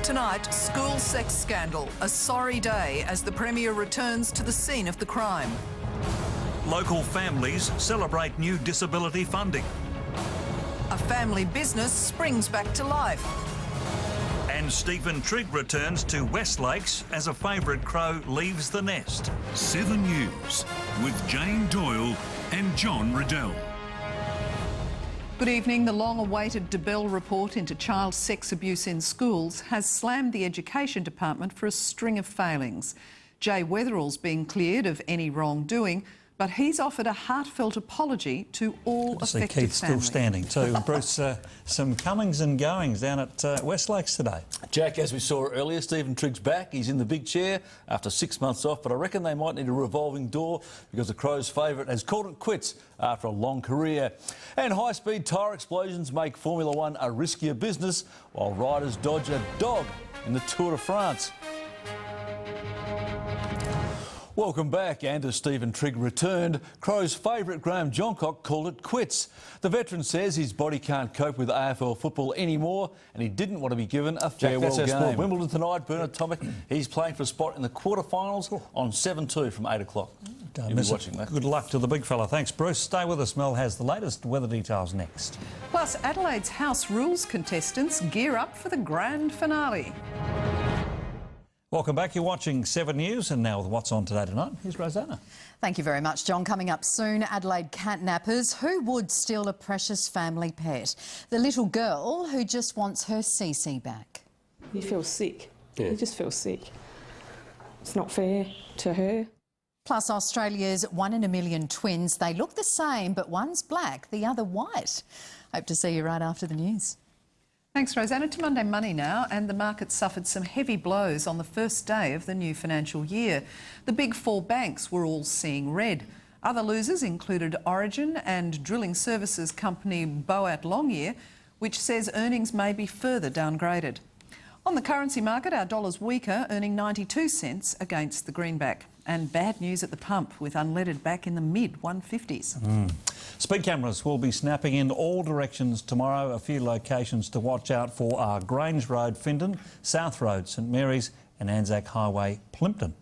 Tonight, school sex scandal, a sorry day as the Premier returns to the scene of the crime. Local families celebrate new disability funding. A family business springs back to life. And Stephen Trigg returns to West Lakes as a favourite crow leaves the nest. 7 News with Jane Doyle and John Riddell. Good evening. The long-awaited Doyle report into child sex abuse in schools has slammed the Education Department for a string of failings. Jay Weatherall's been cleared of any wrongdoing, but he's offered a heartfelt apology to all affected Keith's families. still standing too. Bruce, some comings and goings down at West Lakes today. Jack, as we saw earlier, Stephen Trigg's back. He's in the big chair after 6 months off, but I reckon they might need a revolving door because the Crows' favourite has called it quits after a long career. And high-speed tyre explosions make Formula One a riskier business while riders dodge a dog in the Tour de France. Welcome back, and as Stephen Trigg returned, Crows' favourite Graham Johncock called it quits. The veteran says his body can't cope with AFL football anymore and he didn't want to be given a farewell that's our game. sport. Wimbledon tonight, Bernard Tomic, he's playing for a spot in the quarterfinals on 7-2 from 8 o'clock. You'll be watching that. Good luck to the big fella. Thanks, Bruce. Stay with us. Mel has the latest weather details next. Plus, Adelaide's House Rules contestants gear up for the grand finale. Welcome back. You're watching 7 News, and now with what's on today tonight, here's Rosanna. Thank you very much, John. Coming up soon, Adelaide catnappers. Who would steal a precious family pet? The little girl who just wants her CC back. You feel sick. Yeah. You just feel sick. It's not fair to her. Plus, Australia's 1 in a million twins. They look the same, but one's black, the other white. Hope to see you right after the news. Thanks, Rosanna. To Monday Money now, and the market suffered some heavy blows on the first day of the new financial year. The big four banks were all seeing red. Other losers included Origin and drilling services company Boat Longyear, which says earnings may be further downgraded. On the currency market, our dollar's weaker, earning 92 cents against the greenback. And bad news at the pump, with unleaded back in the mid-150s. Speed cameras will be snapping in all directions tomorrow. A few locations to watch out for are Grange Road, Findon, South Road, St Mary's and Anzac Highway, Plympton.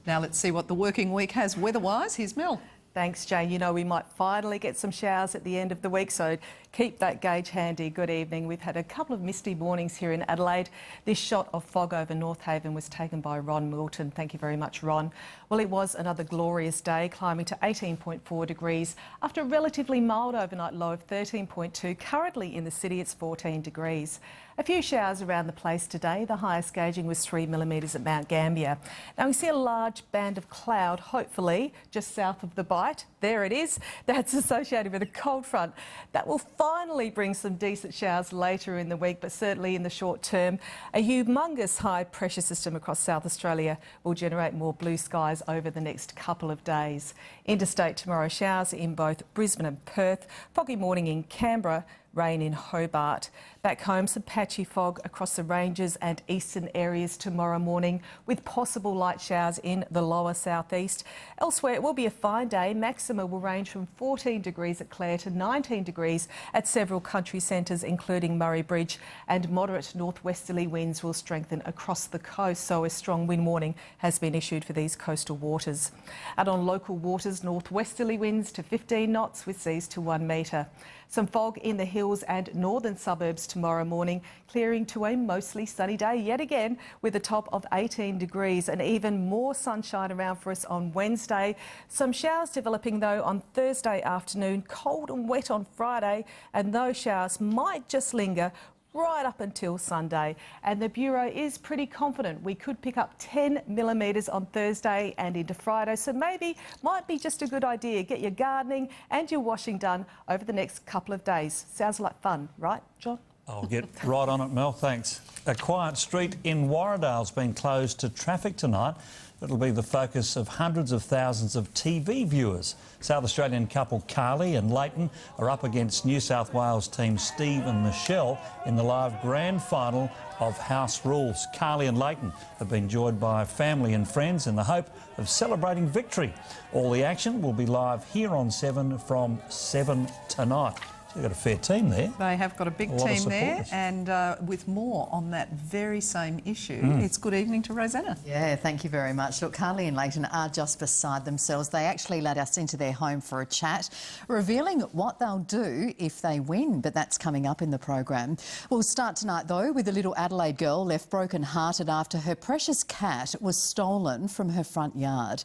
Now let's see what the working week has weather-wise. Here's Mel. Thanks, Jay. You know, we might finally get some showers at the end of the week, so keep that gauge handy. Good evening. We've had a couple of misty mornings here in Adelaide. This shot of fog over North Haven was taken by Ron Milton. Thank you very much, Ron. Well, it was another glorious day, climbing to 18.4 degrees after a relatively mild overnight low of 13.2. Currently in the city, it's 14 degrees. A few showers around the place today. The highest gauging was 3 millimetres at Mount Gambier. Now we see a large band of cloud, hopefully just south of the Bight. There it is. That's associated with a cold front. That will finally bring some decent showers later in the week, but certainly in the short term. A humongous high pressure system across South Australia will generate more blue skies over the next couple of days. Interstate tomorrow, showers in both Brisbane and Perth. Foggy morning in Canberra. Rain in Hobart. Back home, some patchy fog across the ranges and eastern areas tomorrow morning, with possible light showers in the lower southeast. Elsewhere, it will be a fine day. Maxima will range from 14 degrees at Clare to 19 degrees at several country centres, including Murray Bridge, and moderate northwesterly winds will strengthen across the coast, so a strong wind warning has been issued for these coastal waters. Out on local waters, northwesterly winds to 15 knots with seas to 1 metre. Some fog in the hills and northern suburbs tomorrow morning, clearing to a mostly sunny day yet again with a top of 18 degrees and even more sunshine around for us on Wednesday. Some showers developing though on Thursday afternoon, cold and wet on Friday, and those showers might just linger right up until Sunday. And the Bureau is pretty confident we could pick up 10 millimetres on Thursday and into Friday. So maybe might be just a good idea. Get your gardening and your washing done over the next couple of days. Sounds like fun, right, John? I'll get right on it, Mel. Thanks. A quiet street in Warradale's been closed to traffic tonight. It'll be the focus of hundreds of thousands of TV viewers. South Australian couple Carly and Leighton are up against New South Wales team Steve and Michelle in the live grand final of House Rules. Carly and Leighton have been joined by family and friends in the hope of celebrating victory. All the action will be live here on 7 from 7 tonight. They've got a fair team there. They have got a big A lot of team there, supporters. and with more on that very same issue, it's good evening to Rosanna. Yeah, thank you very much. Look, Carly and Leighton are just beside themselves. They actually let us into their home for a chat, revealing what they'll do if they win, but that's coming up in the program. We'll start tonight, though, with a little Adelaide girl left broken-hearted after her precious cat was stolen from her front yard.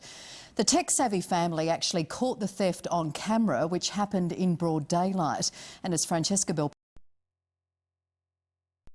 The tech-savvy family actually caught the theft on camera, which happened in broad daylight. And as Francesca Bell